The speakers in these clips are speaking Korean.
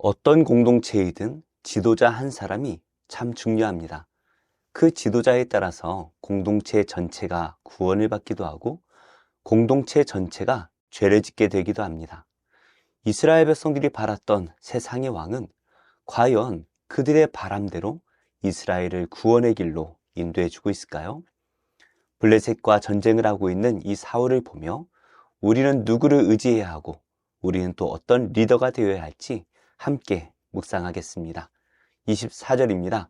어떤 공동체이든 지도자 한 사람이 참 중요합니다. 그 지도자에 따라서 공동체 전체가 구원을 받기도 하고 공동체 전체가 죄를 짓게 되기도 합니다. 이스라엘 백성들이 바랐던 세상의 왕은 과연 그들의 바람대로 이스라엘을 구원의 길로 인도해 주고 있을까요? 블레셋과 전쟁을 하고 있는 이 사울을 보며 우리는 누구를 의지해야 하고 우리는 또 어떤 리더가 되어야 할지 함께 묵상하겠습니다. 24절입니다.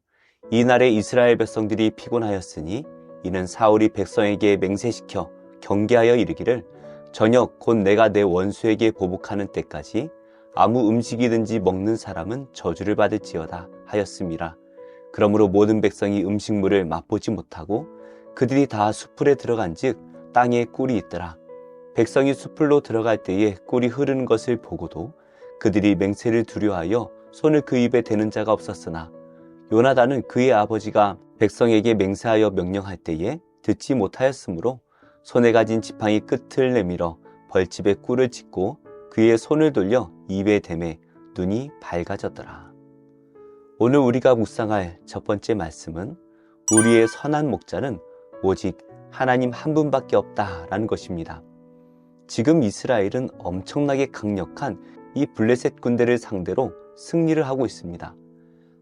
이날에 이스라엘 백성들이 피곤하였으니 이는 사울이 백성에게 맹세시켜 경계하여 이르기를 저녁 곧 내가 내 원수에게 보복하는 때까지 아무 음식이든지 먹는 사람은 저주를 받을지어다 하였음이라. 그러므로 모든 백성이 음식물을 맛보지 못하고 그들이 다 숲풀에 들어간즉 땅에 꿀이 있더라. 백성이 숲풀로 들어갈 때에 꿀이 흐르는 것을 보고도 그들이 맹세를 두려워하여 손을 그 입에 대는 자가 없었으나 요나단은 그의 아버지가 백성에게 맹세하여 명령할 때에 듣지 못하였으므로 손에 가진 지팡이 끝을 내밀어 벌집에 꿀을 찍고 그의 손을 돌려 입에 대매 눈이 밝아졌더라. 오늘 우리가 묵상할 첫 번째 말씀은 우리의 선한 목자는 오직 하나님 한 분밖에 없다라는 것입니다. 지금 이스라엘은 엄청나게 강력한 이 블레셋 군대를 상대로 승리를 하고 있습니다.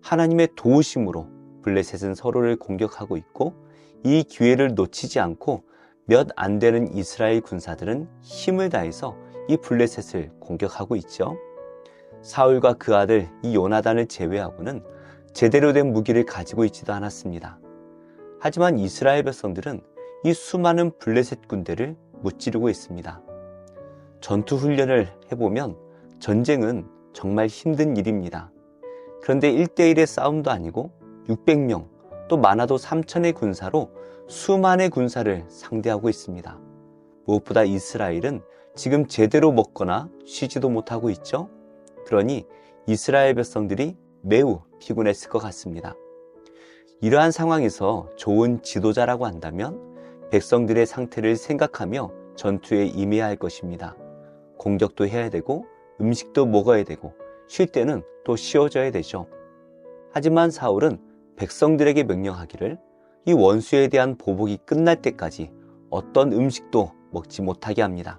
하나님의 도우심으로 블레셋은 서로를 공격하고 있고 이 기회를 놓치지 않고 몇 안 되는 이스라엘 군사들은 힘을 다해서 이 블레셋을 공격하고 있죠. 사울과 그 아들 이 요나단을 제외하고는 제대로 된 무기를 가지고 있지도 않았습니다. 하지만 이스라엘 백성들은 이 수많은 블레셋 군대를 무찌르고 있습니다. 전투 훈련을 해보면 전쟁은 정말 힘든 일입니다. 그런데 1대1의 싸움도 아니고 600명 또 많아도 3,000의 군사로 수만의 군사를 상대하고 있습니다. 무엇보다 이스라엘은 지금 제대로 먹거나 쉬지도 못하고 있죠. 그러니 이스라엘 백성들이 매우 피곤했을 것 같습니다. 이러한 상황에서 좋은 지도자라고 한다면 백성들의 상태를 생각하며 전투에 임해야 할 것입니다. 공격도 해야 되고 음식도 먹어야 되고 쉴 때는 또 쉬어줘야 되죠. 하지만 사울은 백성들에게 명령하기를 이 원수에 대한 보복이 끝날 때까지 어떤 음식도 먹지 못하게 합니다.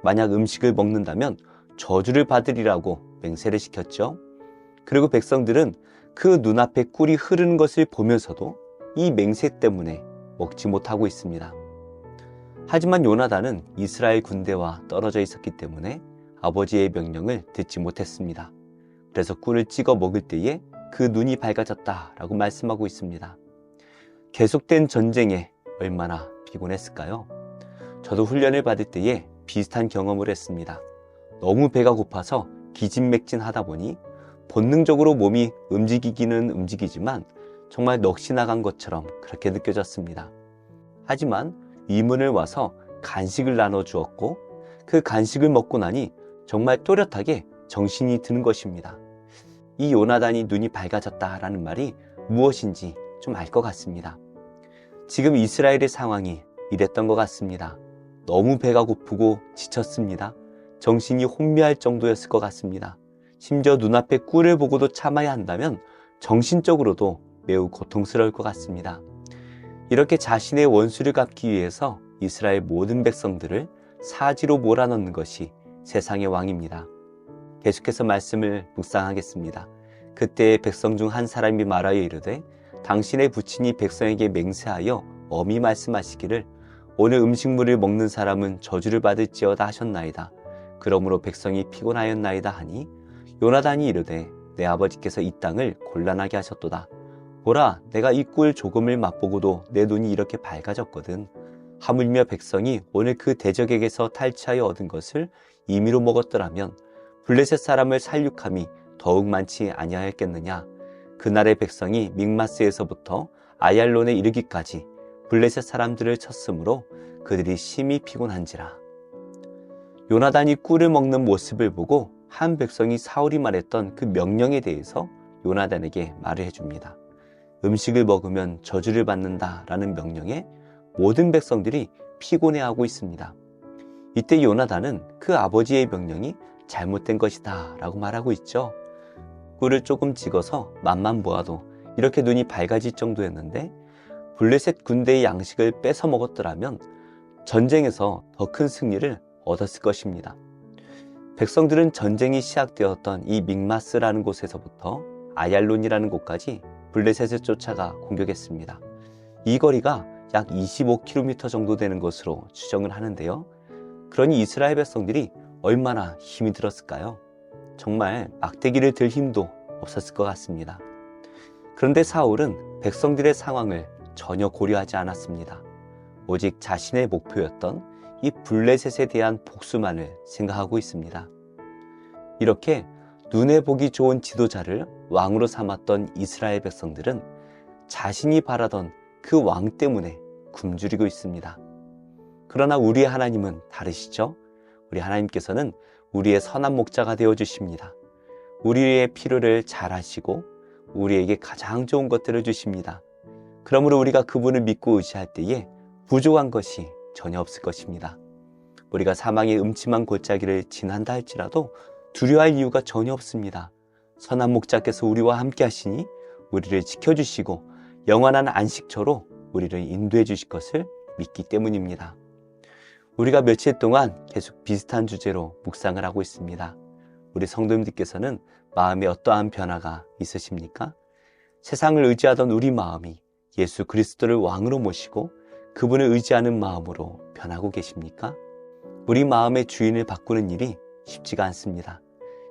만약 음식을 먹는다면 저주를 받으리라고 맹세를 시켰죠. 그리고 백성들은 그 눈앞에 꿀이 흐르는 것을 보면서도 이 맹세 때문에 먹지 못하고 있습니다. 하지만 요나단은 이스라엘 군대와 떨어져 있었기 때문에 아버지의 명령을 듣지 못했습니다. 그래서 꿀을 찍어 먹을 때에 그 눈이 밝아졌다라고 말씀하고 있습니다. 계속된 전쟁에 얼마나 피곤했을까요? 저도 훈련을 받을 때에 비슷한 경험을 했습니다. 너무 배가 고파서 기진맥진하다 보니 본능적으로 몸이 움직이기는 움직이지만 정말 넋이 나간 것처럼 그렇게 느껴졌습니다. 하지만 위문을 와서 간식을 나눠주었고 그 간식을 먹고 나니 정말 또렷하게 정신이 드는 것입니다. 이 요나단이 눈이 밝아졌다라는 말이 무엇인지 좀 알 것 같습니다. 지금 이스라엘의 상황이 이랬던 것 같습니다. 너무 배가 고프고 지쳤습니다. 정신이 혼미할 정도였을 것 같습니다. 심지어 눈앞에 꿀을 보고도 참아야 한다면 정신적으로도 매우 고통스러울 것 같습니다. 이렇게 자신의 원수를 갚기 위해서 이스라엘 모든 백성들을 사지로 몰아넣는 것이 세상의 왕입니다. 계속해서 말씀을 묵상하겠습니다. 그때 백성 중 한 사람이 말하여 이르되 당신의 부친이 백성에게 맹세하여 엄히 말씀하시기를 오늘 음식물을 먹는 사람은 저주를 받을지어다 하셨나이다. 그러므로 백성이 피곤하였나이다 하니 요나단이 이르되 내 아버지께서 이 땅을 곤란하게 하셨도다. 보라, 내가 이 꿀 조금을 맛보고도 내 눈이 이렇게 밝아졌거든. 하물며 백성이 오늘 그 대적에게서 탈취하여 얻은 것을 임의로 먹었더라면 블레셋 사람을 살육함이 더욱 많지 아니하였겠느냐. 그날의 백성이 믹마스에서부터 아얄론에 이르기까지 블레셋 사람들을 쳤으므로 그들이 심히 피곤한지라. 요나단이 꿀을 먹는 모습을 보고 한 백성이 사울이 말했던 그 명령에 대해서 요나단에게 말을 해줍니다. 음식을 먹으면 저주를 받는다라는 명령에 모든 백성들이 피곤해하고 있습니다. 이때 요나단은 그 아버지의 명령이 잘못된 것이다 라고 말하고 있죠. 뿔을 조금 찍어서 맛만 보아도 이렇게 눈이 밝아질 정도였는데 블레셋 군대의 양식을 뺏어 먹었더라면 전쟁에서 더 큰 승리를 얻었을 것입니다. 백성들은 전쟁이 시작되었던 이 믹마스라는 곳에서부터 아얄론이라는 곳까지 블레셋을 쫓아가 공격했습니다. 이 거리가 약 25km 정도 되는 것으로 추정을 하는데요. 그러니 이스라엘 백성들이 얼마나 힘이 들었을까요? 정말 막대기를 들 힘도 없었을 것 같습니다. 그런데 사울은 백성들의 상황을 전혀 고려하지 않았습니다. 오직 자신의 목표였던 이 블레셋에 대한 복수만을 생각하고 있습니다. 이렇게 눈에 보기 좋은 지도자를 왕으로 삼았던 이스라엘 백성들은 자신이 바라던 그 왕 때문에 굶주리고 있습니다. 그러나 우리의 하나님은 다르시죠? 우리 하나님께서는 우리의 선한 목자가 되어주십니다. 우리의 필요를 잘 아시고 우리에게 가장 좋은 것들을 주십니다. 그러므로 우리가 그분을 믿고 의지할 때에 부족한 것이 전혀 없을 것입니다. 우리가 사망의 음침한 골짜기를 지난다 할지라도 두려워할 이유가 전혀 없습니다. 선한 목자께서 우리와 함께 하시니 우리를 지켜주시고 영원한 안식처로 우리를 인도해 주실 것을 믿기 때문입니다. 우리가 며칠 동안 계속 비슷한 주제로 묵상을 하고 있습니다. 우리 성도님들께서는 마음에 어떠한 변화가 있으십니까? 세상을 의지하던 우리 마음이 예수 그리스도를 왕으로 모시고 그분을 의지하는 마음으로 변하고 계십니까? 우리 마음의 주인을 바꾸는 일이 쉽지가 않습니다.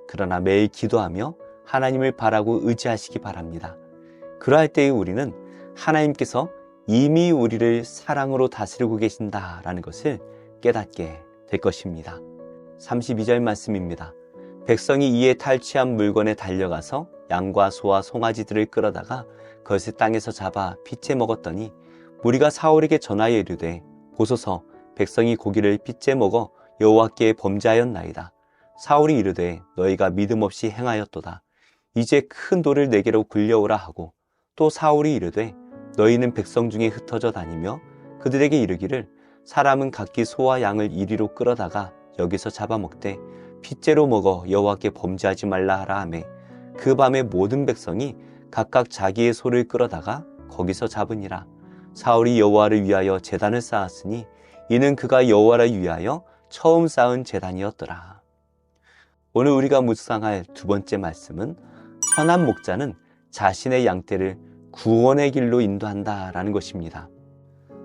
그러나 매일 기도하며 하나님을 바라고 의지하시기 바랍니다. 그러할 때에 우리는 하나님께서 이미 우리를 사랑으로 다스리고 계신다라는 것을 깨닫게 될 것입니다. 32절 말씀입니다. 백성이 이에 탈취한 물건에 달려가서 양과 소와 송아지들을 끌어다가 그것을 땅에서 잡아 핏째 먹었더니 무리가 사울에게 전하여 이르되 보소서 백성이 고기를 핏째 먹어 여호와께 범죄하였나이다. 사울이 이르되 너희가 믿음 없이 행하였도다. 이제 큰 돌을 내게로 굴려오라 하고 또 사울이 이르되 너희는 백성 중에 흩어져 다니며 그들에게 이르기를 사람은 각기 소와 양을 이리로 끌어다가 여기서 잡아먹되 핏째로 먹어 여호와께 범죄하지 말라 하라 하매 그 밤에 모든 백성이 각각 자기의 소를 끌어다가 거기서 잡으니라. 사울이 여호와를 위하여 제단을 쌓았으니 이는 그가 여호와를 위하여 처음 쌓은 제단이었더라. 오늘 우리가 묵상할 두 번째 말씀은 선한 목자는 자신의 양떼를 구원의 길로 인도한다라는 것입니다.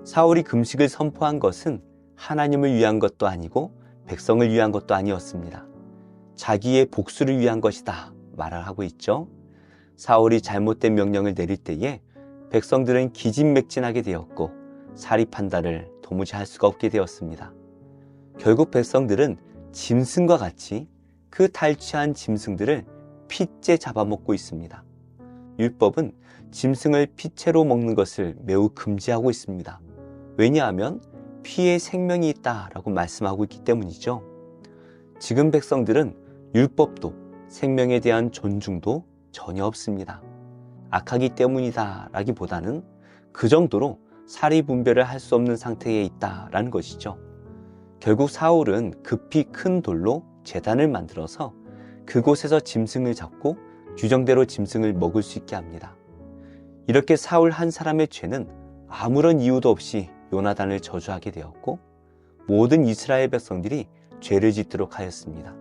사울이 금식을 선포한 것은 하나님을 위한 것도 아니고 백성을 위한 것도 아니었습니다. 자기의 복수를 위한 것이다 말을 하고 있죠. 사울이 잘못된 명령을 내릴 때에 백성들은 기진맥진하게 되었고 사리 판단을 도무지 할 수가 없게 되었습니다. 결국 백성들은 짐승과 같이 그 탈취한 짐승들을 핏째 잡아먹고 있습니다. 율법은 짐승을 핏째로 먹는 것을 매우 금지하고 있습니다. 왜냐하면 피에 생명이 있다라고 말씀하고 있기 때문이죠. 지금 백성들은 율법도 생명에 대한 존중도 전혀 없습니다. 악하기 때문이다 라기보다는 그 정도로 사리 분별을 할 수 없는 상태에 있다라는 것이죠. 결국 사울은 급히 큰 돌로 제단을 만들어서 그곳에서 짐승을 잡고 규정대로 짐승을 먹을 수 있게 합니다. 이렇게 사울 한 사람의 죄는 아무런 이유도 없이 요나단을 저주하게 되었고 모든 이스라엘 백성들이 죄를 짓도록 하였습니다.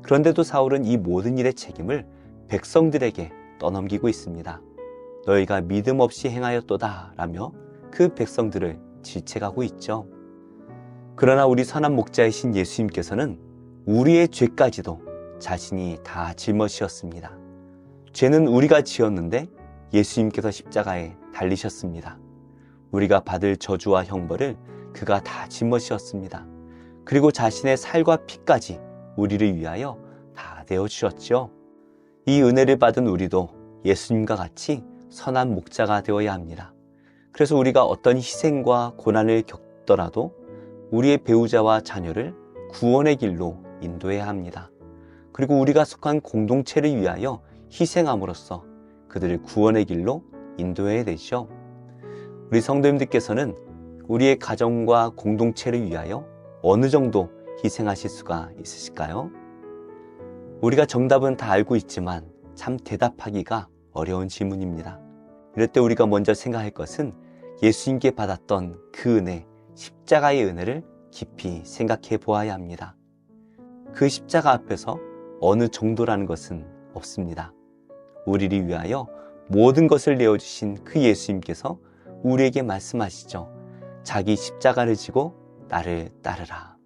그런데도 사울은 이 모든 일의 책임을 백성들에게 떠넘기고 있습니다. 너희가 믿음 없이 행하였도다 라며 그 백성들을 질책하고 있죠. 그러나 우리 선한 목자이신 예수님께서는 우리의 죄까지도 자신이 다 짊어지셨습니다. 죄는 우리가 지었는데 예수님께서 십자가에 달리셨습니다. 우리가 받을 저주와 형벌을 그가 다 짊어지셨습니다. 그리고 자신의 살과 피까지 우리를 위하여 다 내어주셨죠. 이 은혜를 받은 우리도 예수님과 같이 선한 목자가 되어야 합니다. 그래서 우리가 어떤 희생과 고난을 겪더라도 우리의 배우자와 자녀를 구원의 길로 인도해야 합니다. 그리고 우리가 속한 공동체를 위하여 희생함으로써 그들을 구원의 길로 인도해야 되죠. 우리 성도님들께서는 우리의 가정과 공동체를 위하여 어느 정도 희생하실 수가 있으실까요? 우리가 정답은 다 알고 있지만 참 대답하기가 어려운 질문입니다. 이럴 때 우리가 먼저 생각할 것은 예수님께 받았던 그 은혜, 십자가의 은혜를 깊이 생각해 보아야 합니다. 그 십자가 앞에서 어느 정도라는 것은 없습니다. 우리를 위하여 모든 것을 내어주신 그 예수님께서 우리에게 말씀하시죠. 자기 십자가를 지고 나를 따르라.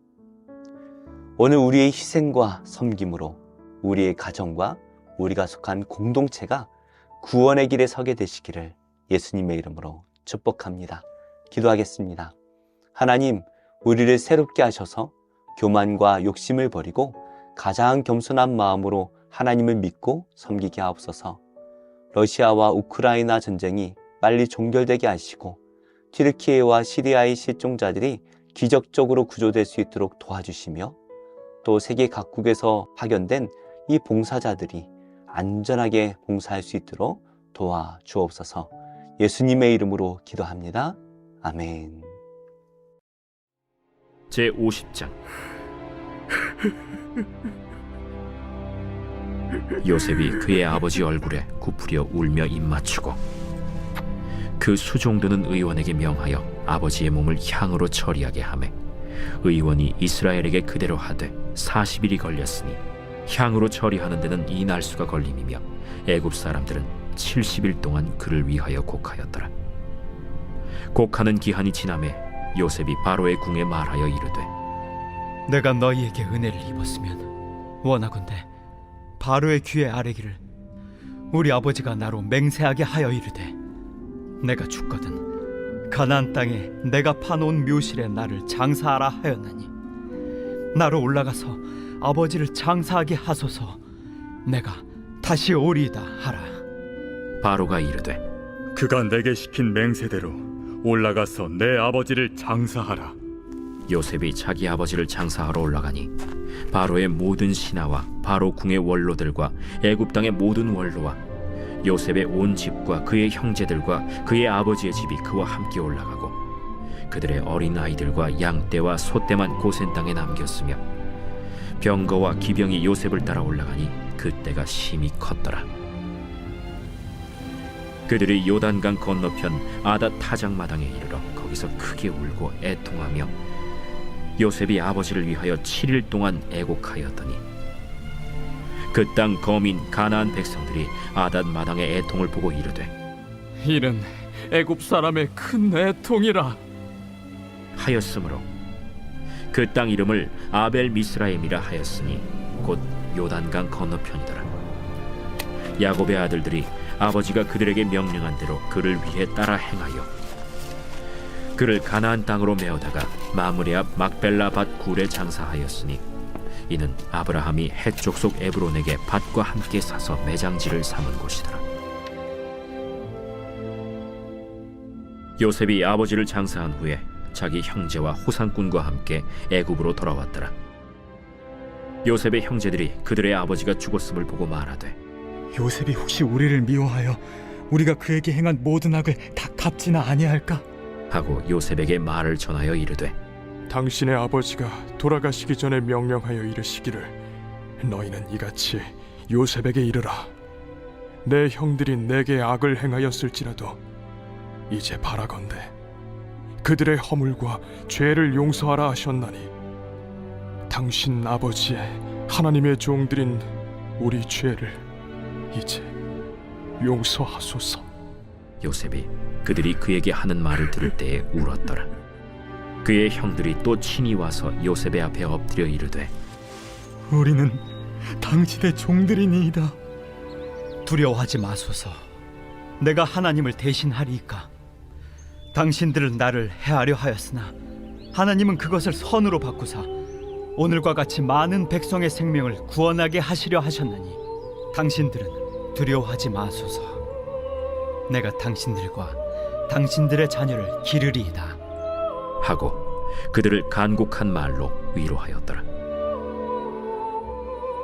오늘 우리의 희생과 섬김으로 우리의 가정과 우리가 속한 공동체가 구원의 길에 서게 되시기를 예수님의 이름으로 축복합니다. 기도하겠습니다. 하나님, 우리를 새롭게 하셔서 교만과 욕심을 버리고 가장 겸손한 마음으로 하나님을 믿고 섬기게 하옵소서. 러시아와 우크라이나 전쟁이 빨리 종결되게 하시고 튀르키예와 시리아의 실종자들이 기적적으로 구조될 수 있도록 도와주시며 또 세계 각국에서 파견된 이 봉사자들이 안전하게 봉사할 수 있도록 도와주옵소서. 예수님의 이름으로 기도합니다. 아멘. 제50장 요셉이 그의 아버지 얼굴에 굽으려 울며 입맞추고 그 수종드는 의원에게 명하여 아버지의 몸을 향으로 처리하게 하매 의원이 이스라엘에게 그대로 하되 40일이 걸렸으니 향으로 처리하는 데는 이 날수가 걸림이며 애굽 사람들은 70일 동안 그를 위하여 곡하였더라. 곡하는 기한이 지나매 요셉이 바로의 궁에 말하여 이르되 내가 너희에게 은혜를 입었으면 원하건대 바로의 귀에 아뢰기를 우리 아버지가 나로 맹세하게 하여 이르되 내가 죽거든 가나안 땅에 내가 파놓은 묘실에 나를 장사하라 하였나니 나로 올라가서 아버지를 장사하게 하소서. 내가 다시 오리이다 하라. 바로가 이르되 그가 내게 시킨 맹세대로 올라가서 내 아버지를 장사하라. 요셉이 자기 아버지를 장사하러 올라가니 바로의 모든 신하와 바로 궁의 원로들과 애굽 땅의 모든 원로와 요셉의 온 집과 그의 형제들과 그의 아버지의 집이 그와 함께 올라가고 그들의 어린 아이들과 양떼와 소떼만 고센 땅에 남겼으며 병거와 기병이 요셉을 따라 올라가니 그때가 심히 컸더라. 그들이 요단강 건너편 아닷 타작마당에 이르러 거기서 크게 울고 애통하며 요셉이 아버지를 위하여 7일 동안 애곡하였더니 그 땅 거민 가나안 백성들이 아닷 마당의 애통을 보고 이르되 이는 애굽 사람의 큰 애통이라 하였으므로 그 땅 이름을 아벨 미스라임이라 하였으니 곧 요단강 건너편이더라. 야곱의 아들들이 아버지가 그들에게 명령한 대로 그를 위해 따라 행하여 그를 가나안 땅으로 메어다가 마므레 앞 막벨라 밭 굴에 장사하였으니 이는 아브라함이 헷 족속 에브론에게 밭과 함께 사서 매장지를 삼은 곳이더라. 요셉이 아버지를 장사한 후에 자기 형제와 호상꾼과 함께 애굽으로 돌아왔더라. 요셉의 형제들이 그들의 아버지가 죽었음을 보고 말하되 요셉이 혹시 우리를 미워하여 우리가 그에게 행한 모든 악을 다 갚지나 아니할까? 하고 요셉에게 말을 전하여 이르되 당신의 아버지가 돌아가시기 전에 명령하여 이르시기를 너희는 이같이 요셉에게 이르라. 내 형들이 내게 악을 행하였을지라도 이제 바라건대 그들의 허물과 죄를 용서하라 하셨나니 당신 아버지의 하나님의 종들인 우리 죄를 이제 용서하소서. 요셉이 그들이 그에게 하는 말을 들을 때에 울었더라. 그의 형들이 또 친히 와서 요셉의 앞에 엎드려 이르되 우리는 당신의 종들이니이다. 두려워하지 마소서. 내가 하나님을 대신하리이까. 당신들은 나를 해하려 하였으나 하나님은 그것을 선으로 바꾸사 오늘과 같이 많은 백성의 생명을 구원하게 하시려 하셨나니 당신들은 두려워하지 마소서. 내가 당신들과 당신들의 자녀를 기르리이다 하고 그들을 간곡한 말로 위로하였더라.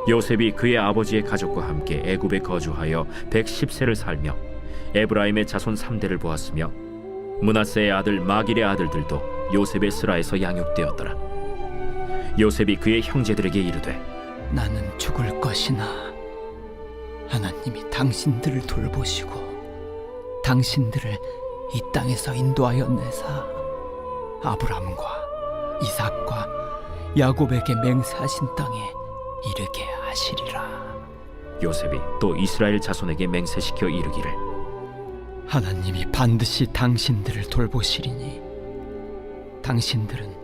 요셉이 그의 아버지의 가족과 함께 애굽에 거주하여 110세를 살며 에브라임의 자손 3대를 보았으며 므낫세의 아들 마길의 아들들도 요셉의 스라에서 양육되었더라. 요셉이 그의 형제들에게 이르되 나는 죽을 것이나 하나님이 당신들을 돌보시고 당신들을 이 땅에서 인도하여 내사 아브람과 이삭과 야곱에게 맹세하신 땅에 이르게 하시리라. 요셉이 또 이스라엘 자손에게 맹세시켜 이르기를 하나님이 반드시 당신들을 돌보시리니 당신들은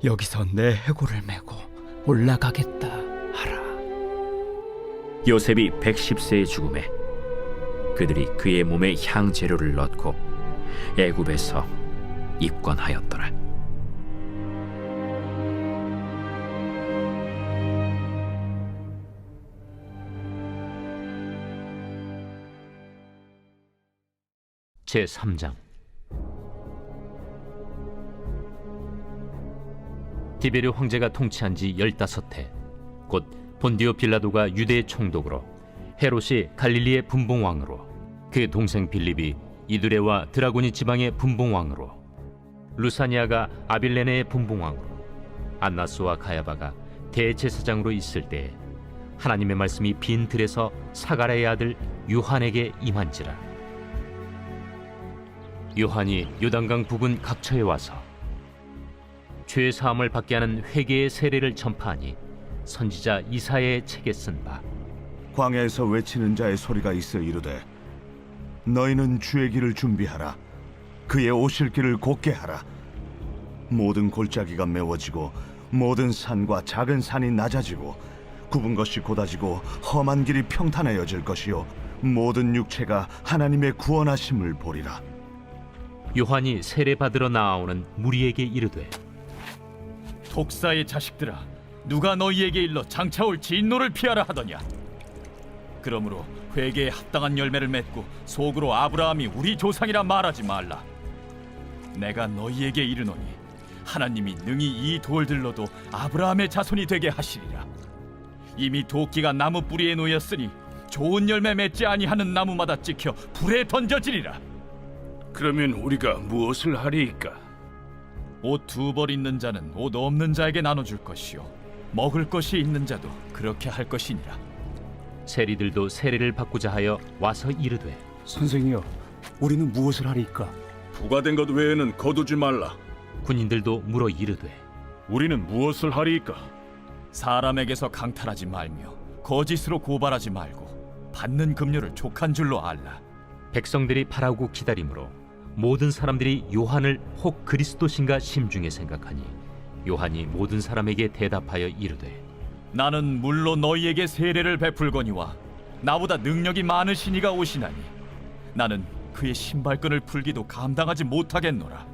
여기서 내 해골을 메고 올라가겠다 하라. 요셉이 110세의 죽음에 그들이 그의 몸에 향재료를 넣고 애굽에서 입건하였더라. 제3장. 디베르 황제가 통치한 지 15해 곧 본디오 빌라도가 유대의 총독으로 헤롯이 갈릴리의 분봉왕으로 그 동생 빌립이 이두레와 드라고니 지방의 분봉왕으로 루사니아가 아빌레네의 분봉왕으로 안나스와 가야바가 대제사장으로 있을 때에 하나님의 말씀이 빈 들에서 사가랴의 아들 요한에게 임한지라. 요한이 요단강 부근 각처에 와서 죄 사함을 받게 하는 회개의 세례를 전파하니 선지자 이사야의 책에 쓴 바 광야에서 외치는 자의 소리가 있어 이르되 너희는 주의 길을 준비하라. 그의 오실 길을 곧게 하라. 모든 골짜기가 메워지고 모든 산과 작은 산이 낮아지고 굽은 것이 곧아지고 험한 길이 평탄해져질 것이요 모든 육체가 하나님의 구원하심을 보리라. 요한이 세례 받으러 나아오는 무리에게 이르되 독사의 자식들아, 누가 너희에게 일러 장차올 진노를 피하라 하더냐? 그러므로 회개에 합당한 열매를 맺고 속으로 아브라함이 우리 조상이라 말하지 말라. 내가 너희에게 이르노니 하나님이 능히 이 돌들로도 아브라함의 자손이 되게 하시리라. 이미 도끼가 나무 뿌리에 놓였으니 좋은 열매 맺지 아니하는 나무마다 찍혀 불에 던져지리라. 그러면 우리가 무엇을 하리이까? 옷 2벌 있는 자는 옷 없는 자에게 나눠줄 것이요 먹을 것이 있는 자도 그렇게 할 것이니라. 세리들도 세례를 받고자 하여 와서 이르되 선생이여, 우리는 무엇을 하리이까? 부과된 것 외에는 거두지 말라. 군인들도 물어 이르되 우리는 무엇을 하리이까? 사람에게서 강탈하지 말며 거짓으로 고발하지 말고 받는 급료를 족한 줄로 알라. 백성들이 바라고 기다림으로 모든 사람들이 요한을 혹 그리스도신가 심중에 생각하니 요한이 모든 사람에게 대답하여 이르되 나는 물로 너희에게 세례를 베풀거니와 나보다 능력이 많으신 이가 오시나니 나는 그의 신발끈을 풀기도 감당하지 못하겠노라.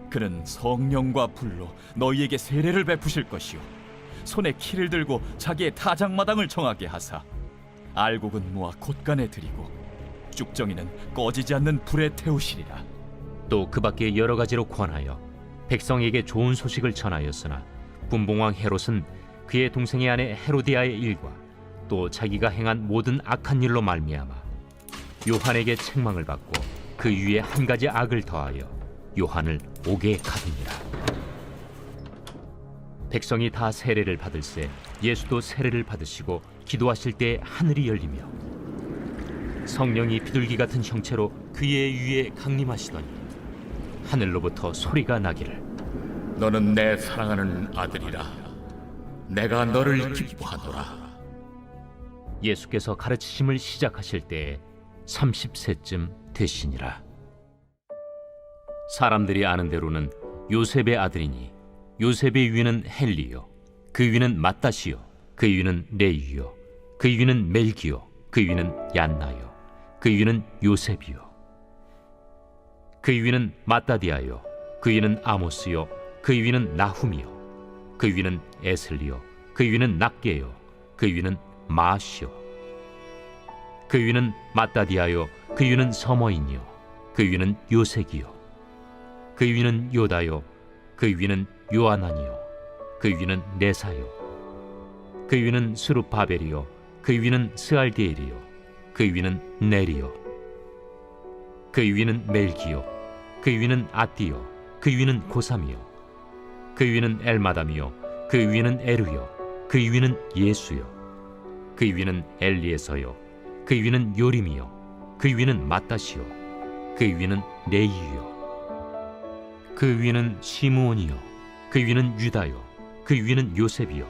그는 성령과 불로 너희에게 세례를 베푸실 것이요 손에 키를 들고 자기의 타작마당을 정하게 하사 알곡은 모아 곶간에 들이고 쭉정이는 꺼지지 않는 불에 태우시리라. 또 그 밖에 여러 가지로 권하여 백성에게 좋은 소식을 전하였으나 분봉왕 헤롯은 그의 동생의 아내 헤로디아의 일과 또 자기가 행한 모든 악한 일로 말미암아 요한에게 책망을 받고 그 위에 한 가지 악을 더하여 요한을 옥에 가두니라. 백성이 다 세례를 받을새 예수도 세례를 받으시고 기도하실 때 하늘이 열리며 성령이 비둘기 같은 형체로 그의 위에 강림하시더니 하늘로부터 소리가 나기를 너는 내 사랑하는 아들이라. 내가 너를 기뻐하노라. 예수께서 가르치심을 시작하실 때에 30세쯤 되시니라. 사람들이 아는 대로는 요셉의 아들이니 요셉의 위는 헬리요 그 위는 맏다시요 그 위는 레이요 그 위는 멜기요 그 위는 얀나요 그 위는 요셉이요 그 위는 마따디아요 그 위는 아모스요 그 위는 나훔이요 그 위는 에슬리요 그 위는 낫게요 그 위는 마시요 그 위는 마따디아요 그 위는 서머인이요 그 위는 요색이요 그 위는 요다요 그 위는 요아난이요 그 위는 네사요 그 위는 스룹바벨이요 그 위는 스알디엘이요 그 위는 네리요 그 위는 멜기요 그 위는 아띠요 그 위는 고삼이요 그 위는 엘마담이요 그 위는 에르요 그 위는 예수요 그 위는 엘리에서요 그 위는 요림이요 그 위는 맏다시요 그 위는 레이유요 그 위는 시므온이요 그 위는 유다요 그 위는 요셉이요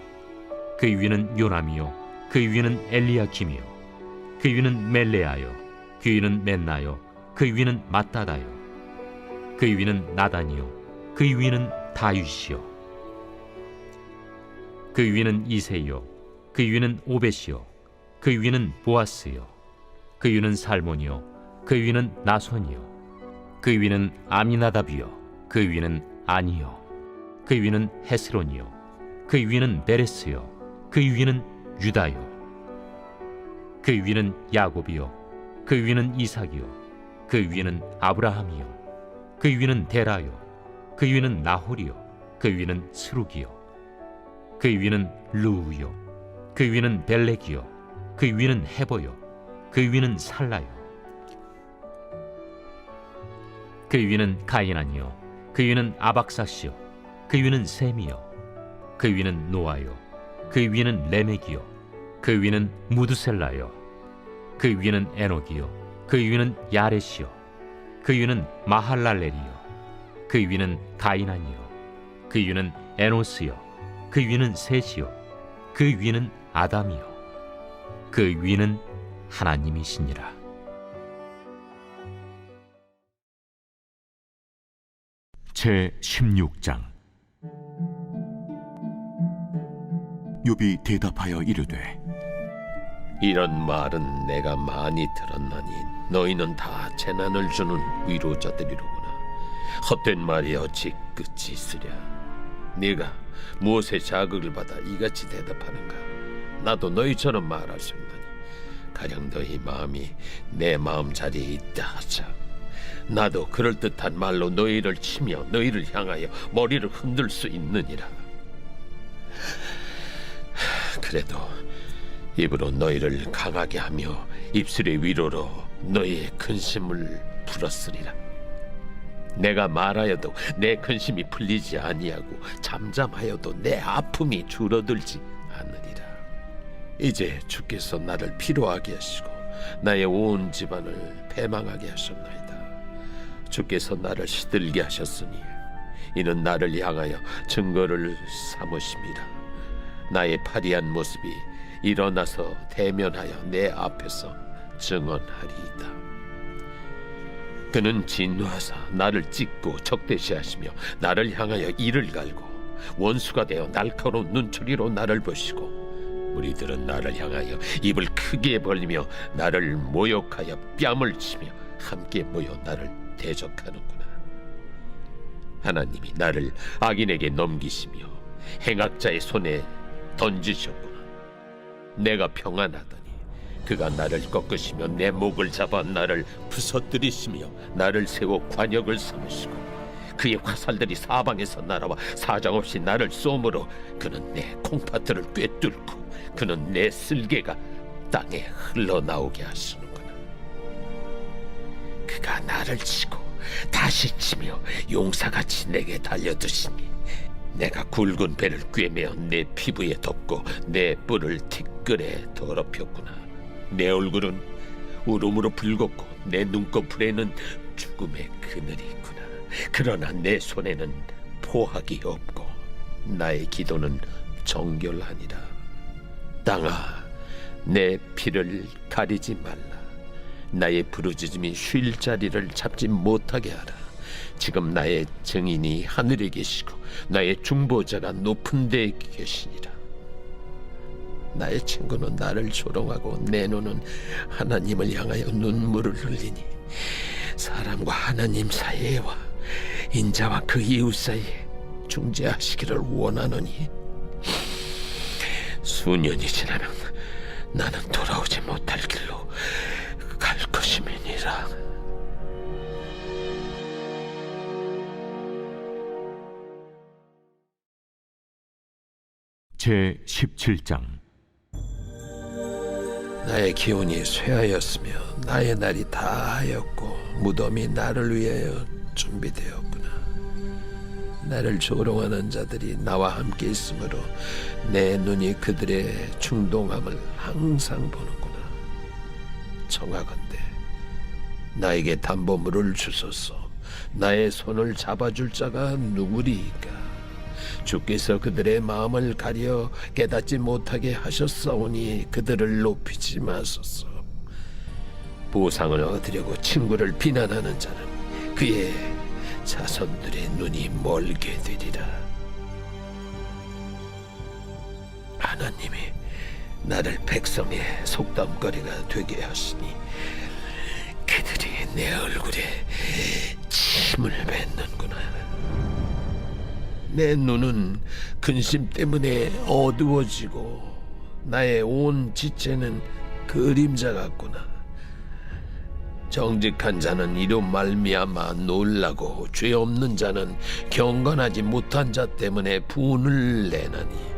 그 위는 요람이요 그 위는 엘리야김이요 그 위는 멜레아요 그 위는 멘나요 그 위는 맏다다요 그 위는 나단이요 그 위는 다윗이요 그 위는 이세요 그 위는 오벳이요 그 위는 보아스요 그 위는 살몬이요 그 위는 나손이요 그 위는 아미나답이요 그 위는 아니요 그 위는 헤스론이요 그 위는 베레스요 그 위는 유다요 그 위는 야곱이요 그 위는 이삭이요 그 위는 아브라함이요 그 위는 데라요 그 위는 나홀이요 그 위는 스룩이요 그 위는 루우요 그 위는 벨렉이요 그 위는 헤보요 그 위는 살라요 그 위는 가이난이요 그 위는 아박사시요 그 위는 셈이요 그 위는 노아요 그 위는 레멕이요 그 위는 무드셀라요 그 위는 에녹이요 그 위는 야렛이요 그 위는 마할랄렐이요 그 위는 가이난이요 그 위는 에노스요 그 위는 셋이요 그 위는 아담이요 그 위는 하나님이시니라. 제 16장. 욥이 대답하여 이르되 이런 말은 내가 많이 들었나니 너희는 다 재난을 주는 위로자들이로구나. 헛된 말이 어찌 끝이 있으랴. 네가 무엇에 자극을 받아 이같이 대답하는가? 나도 너희처럼 말할 수 있나니 가령 너희 마음이 내 마음 자리에 있다 하자. 나도 그럴듯한 말로 너희를 치며 너희를 향하여 머리를 흔들 수 있느니라. 그래도 입으로 너희를 강하게 하며 입술의 위로로 너희의 근심을 풀었으리라. 내가 말하여도 내 근심이 풀리지 아니하고 잠잠하여도 내 아픔이 줄어들지 않으리라. 이제 주께서 나를 피로하게 하시고 나의 온 집안을 패망하게 하셨나이다. 주께서 나를 시들게 하셨으니 이는 나를 향하여 증거를 삼으심이라. 나의 파리한 모습이 일어나서 대면하여 내 앞에서 증언하리이다. 그는 진노하사 나를 찢고 적대시하시며 나를 향하여 이를 갈고 원수가 되어 날카로운 눈초리로 나를 보시고 무리들은 나를 향하여 입을 크게 벌리며 나를 모욕하여 뺨을 치며 함께 모여 나를 대적하는구나. 하나님이 나를 악인에게 넘기시며 행악자의 손에 던지셨구나. 내가 평안하더니 그가 나를 꺾으시며 내 목을 잡아 나를 부서뜨리시며 나를 세워 관역을 삼으시고 그의 화살들이 사방에서 날아와 사정없이 나를 쏘므로 그는 내 콩팥들을 꿰뚫고 그는 내 쓸개가 땅에 흘러나오게 하시는구나. 그가 나를 치고 다시 치며 용사같이 내게 달려드시니 내가 굵은 배를 꿰매어 내 피부에 덮고 내 뿔을 티끌에 더럽혔구나. 내 얼굴은 울음으로 붉었고 내 눈꺼풀에는 죽음의 그늘이 있구나. 그러나 내 손에는 포악이 없고 나의 기도는 정결하니라. 땅아, 내 피를 가리지 말라. 나의 부르짖음이 쉴 자리를 잡지 못하게 하라. 지금 나의 증인이 하늘에 계시고 나의 중보자가 높은 데에 계시니라. 나의 친구는 나를 조롱하고 내 눈은 하나님을 향하여 눈물을 흘리니 사람과 하나님 사이에와 인자와 그 이웃 사이에 중재하시기를 원하노니 수년이 지나면 나는 돌아오지 못할 길로 갈 것임이니라. 제 17장. 나의 기운이 쇠하였으며 나의 날이 다하였고 무덤이 나를 위하여 준비되었구나. 나를 조롱하는 자들이 나와 함께 있으므로 내 눈이 그들의 충동함을 항상 보는구나. 청하건대 나에게 담보물을 주소서. 나의 손을 잡아줄 자가 누구리이까? 주께서 그들의 마음을 가려 깨닫지 못하게 하셨사오니 그들을 높이지 마소서. 보상을 얻으려고 친구를 비난하는 자는 그의 자손들의 눈이 멀게 되리라. 하나님이 나를 백성의 속담거리가 되게 하시니 그들이 내 얼굴에 침을 뱉는구나. 내 눈은 근심 때문에 어두워지고 나의 온 지체는 그림자 같구나. 정직한 자는 이로 말미암아 놀라고 죄 없는 자는 경건하지 못한 자 때문에 분을 내나니.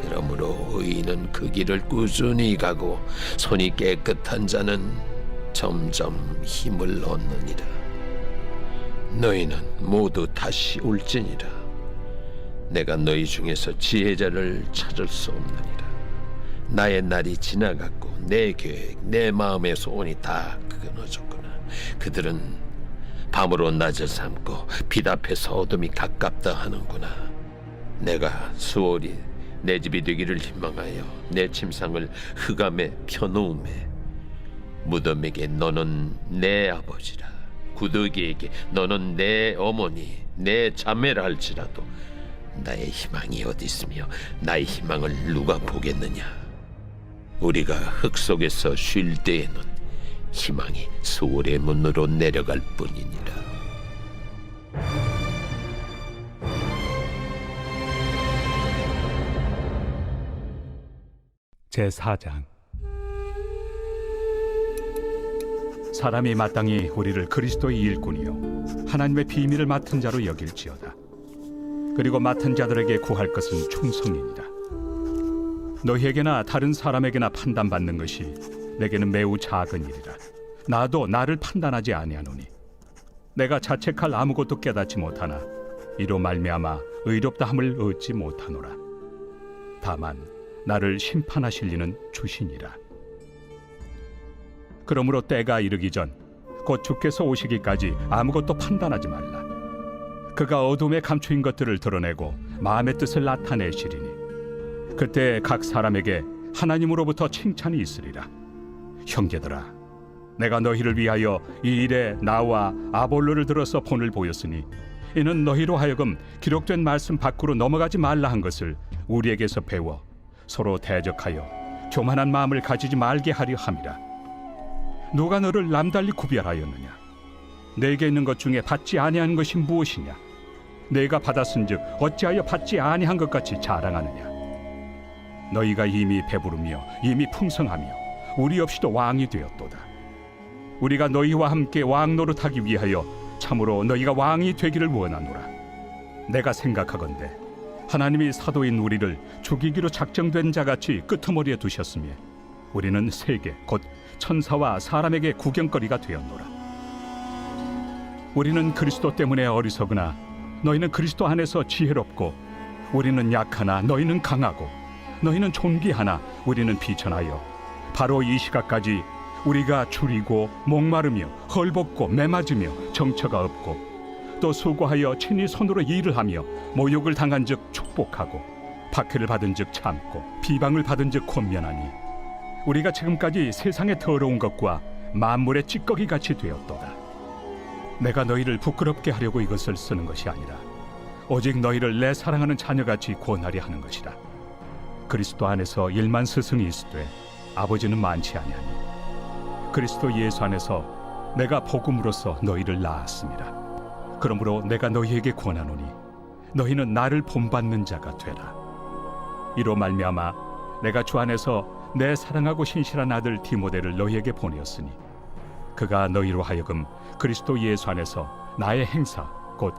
그러므로 의인은 그 길을 꾸준히 가고 손이 깨끗한 자는 점점 힘을 얻느니라. 너희는 모두 다시 올지니라. 내가 너희 중에서 지혜자를 찾을 수 없느니라. 나의 날이 지나갔고 내 계획, 내 마음의 소원이 다 끊어졌구나. 그들은 밤으로 낮을 삼고 빛 앞에서 어둠이 가깝다 하는구나. 내가 수월이 내 집이 되기를 희망하여 내 침상을 흑암에 펴놓음에 무덤에게 너는 내 아버지라, 구더기에게 너는 내 어머니, 내 자매라 할지라도 나의 희망이 어디 있으며 나의 희망을 누가 보겠느냐? 우리가 흙 속에서 쉴 때에는 희망이 수월의 문으로 내려갈 뿐이니라. 제4장. 사람이 마땅히 우리를 그리스도의 일꾼이요 하나님의 비밀을 맡은 자로 여길지어다. 그리고 맡은 자들에게 구할 것은 충성이니라. 너희에게나 다른 사람에게나 판단받는 것이 내게는 매우 작은 일이라. 나도 나를 판단하지 아니하노니 내가 자책할 아무것도 깨닫지 못하나 이로 말미암아 의롭다함을 얻지 못하노라. 다만 나를 심판하실 이는 주시니라. 그러므로 때가 이르기 전 곧 주께서 오시기까지 아무것도 판단하지 말라. 그가 어둠에 감추인 것들을 드러내고 마음의 뜻을 나타내시리니 그때 각 사람에게 하나님으로부터 칭찬이 있으리라. 형제들아, 내가 너희를 위하여 이 일에 나와 아볼로를 들어서 본을 보였으니 이는 너희로 하여금 기록된 말씀 밖으로 넘어가지 말라 한 것을 우리에게서 배워 서로 대적하여 교만한 마음을 가지지 말게 하려 함이라. 누가 너를 남달리 구별하였느냐? 내게 있는 것 중에 받지 아니한 것이 무엇이냐? 내가 받았은즉 어찌하여 받지 아니한 것 같이 자랑하느냐? 너희가 이미 배부르며 이미 풍성하며 우리 없이도 왕이 되었도다. 우리가 너희와 함께 왕 노릇하기 위하여 참으로 너희가 왕이 되기를 원하노라. 내가 생각하건대 하나님이 사도인 우리를 죽이기로 작정된 자같이 끄트머리에 두셨으며 우리는 세계 곧 천사와 사람에게 구경거리가 되었노라. 우리는 그리스도 때문에 어리석으나 너희는 그리스도 안에서 지혜롭고 우리는 약하나 너희는 강하고 너희는 존귀하나 우리는 비천하여 바로 이 시각까지 우리가 줄이고 목마르며 헐벗고 매맞으며 정처가 없고 또 수고하여 친히 손으로 일을 하며 모욕을 당한 즉 축복하고 박해를 받은 즉 참고 비방을 받은 즉 권면하니 우리가 지금까지 세상의 더러운 것과 만물의 찌꺼기 같이 되었도다. 내가 너희를 부끄럽게 하려고 이것을 쓰는 것이 아니라 오직 너희를 내 사랑하는 자녀같이 권하려 하는 것이라. 그리스도 안에서 일만 스승이 있으되 아버지는 많지 아니하니 그리스도 예수 안에서 내가 복음으로써 너희를 낳았습니다. 그러므로 내가 너희에게 권하노니 너희는 나를 본받는 자가 되라. 이로 말미암아 내가 주 안에서 내 사랑하고 신실한 아들 디모데를 너희에게 보내었으니 그가 너희로 하여금 그리스도 예수 안에서 나의 행사 곧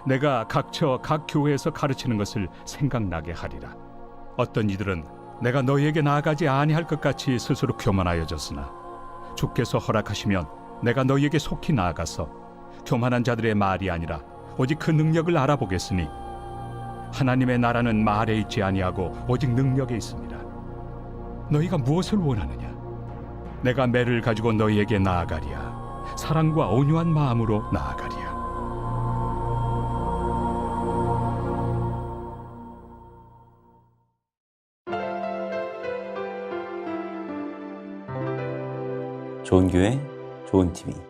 내가 각처 각 교회에서 가르치는 것을 생각나게 하리라. 어떤 이들은 내가 너희에게 나아가지 아니할 것 같이 스스로 교만하여졌으나 주께서 허락하시면 내가 너희에게 속히 나아가서 교만한 자들의 말이 아니라 오직 그 능력을 알아보겠으니 하나님의 나라는 말에 있지 아니하고 오직 능력에 있습니다. 너희가 무엇을 원하느냐? 내가 매를 가지고 너희에게 나아가리야. 사랑과 온유한 마음으로 나아가리야. 좋은 교회, 좋은 TV.